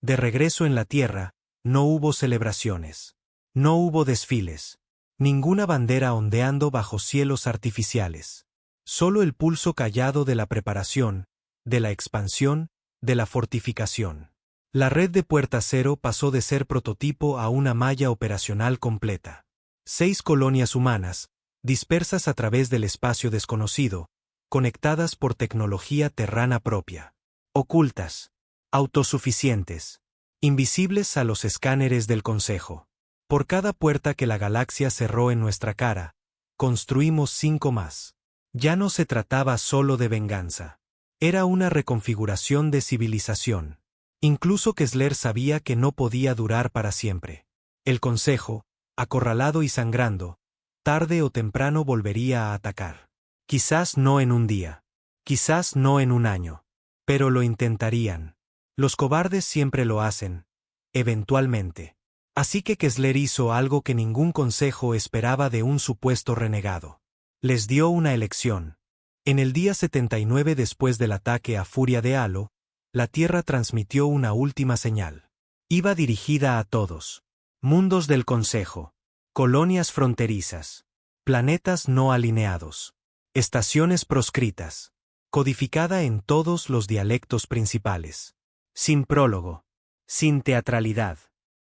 A: De regreso en la Tierra, no hubo celebraciones. No hubo desfiles. Ninguna bandera ondeando bajo cielos artificiales. Solo el pulso callado de la preparación, de la expansión, de la fortificación. La red de Puerta Cero pasó de ser prototipo a una malla operacional completa. 6 colonias humanas, dispersas a través del espacio desconocido, conectadas por tecnología terrana propia. Ocultas. Autosuficientes. Invisibles a los escáneres del Consejo. Por cada puerta que la galaxia cerró en nuestra cara, construimos 5 más. Ya no se trataba solo de venganza. Era una reconfiguración de civilización. Incluso Kessler sabía que no podía durar para siempre. El Consejo, acorralado y sangrando, tarde o temprano volvería a atacar. Quizás no en un día. Quizás no en un año. Pero lo intentarían. Los cobardes siempre lo hacen. Eventualmente. Así que Kessler hizo algo que ningún consejo esperaba de un supuesto renegado. Les dio una elección. En el día 79 después del ataque a Furia de Halo, la Tierra transmitió una última señal. Iba dirigida a todos. Mundos del Consejo. Colonias fronterizas. Planetas no alineados. Estaciones proscritas. Codificada en todos los dialectos principales. Sin prólogo. Sin teatralidad.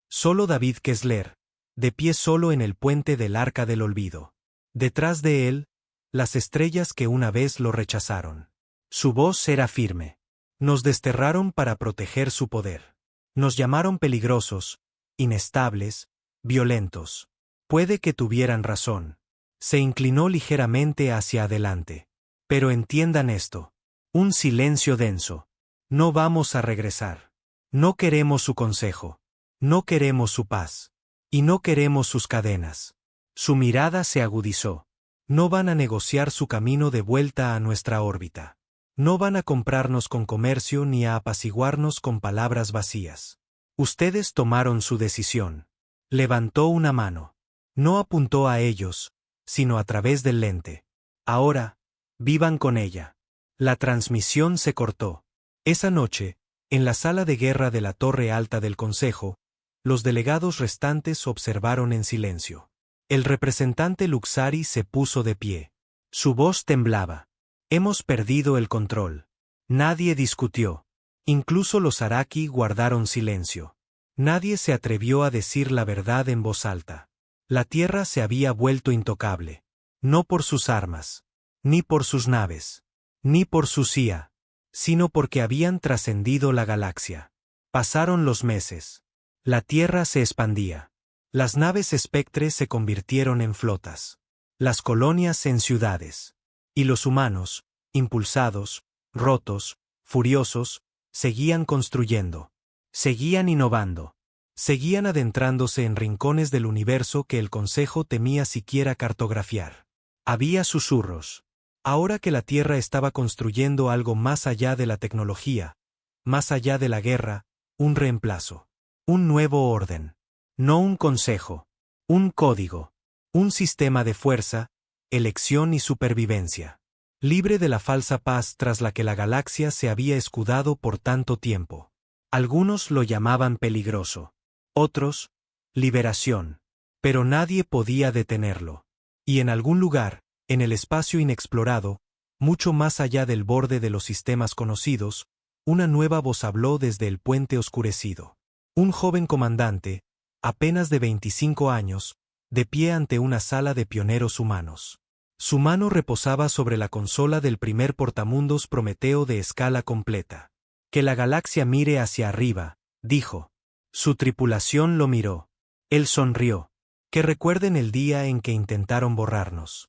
A: Solo David Kessler, de pie solo en el puente del Arca del Olvido. Detrás de él, las estrellas que una vez lo rechazaron. Su voz era firme. Nos desterraron para proteger su poder. Nos llamaron peligrosos, inestables, violentos. Puede que tuvieran razón. Se inclinó ligeramente hacia adelante. Pero entiendan esto. Un silencio denso. No vamos a regresar. No queremos su consejo. No queremos su paz. Y no queremos sus cadenas. Su mirada se agudizó. No van a negociar su camino de vuelta a nuestra órbita. No van a comprarnos con comercio ni a apaciguarnos con palabras vacías. Ustedes tomaron su decisión. Levantó una mano. No apuntó a ellos, sino a través del lente. Ahora, vivan con ella. La transmisión se cortó. Esa noche, en la sala de guerra de la Torre Alta del Consejo, los delegados restantes observaron en silencio. El representante Luxari se puso de pie. Su voz temblaba. Hemos perdido el control. Nadie discutió. Incluso los Araki guardaron silencio. Nadie se atrevió a decir la verdad en voz alta. La Tierra se había vuelto intocable. No por sus armas, ni por sus naves, ni por su CIA, sino porque habían trascendido la galaxia. Pasaron los meses. La Tierra se expandía. Las naves Spectre se convirtieron en flotas. Las colonias en ciudades. Y los humanos, impulsados, rotos, furiosos, seguían construyendo. Seguían innovando. Seguían adentrándose en rincones del universo que el Consejo temía siquiera cartografiar. Había susurros. Ahora que la Tierra estaba construyendo algo más allá de la tecnología, más allá de la guerra, un reemplazo. Un nuevo orden. No un consejo. Un código. Un sistema de fuerza, elección y supervivencia. Libre de la falsa paz tras la que la galaxia se había escudado por tanto tiempo. Algunos lo llamaban peligroso. Otros, liberación. Pero nadie podía detenerlo. Y en algún lugar, en el espacio inexplorado, mucho más allá del borde de los sistemas conocidos, una nueva voz habló desde el puente oscurecido. Un joven comandante, apenas de 25 años, de pie ante una sala de pioneros humanos. Su mano reposaba sobre la consola del primer portamundos Prometeo de escala completa. Que la galaxia mire hacia arriba, dijo. Su tripulación lo miró. Él sonrió. Que recuerden el día en que intentaron borrarnos.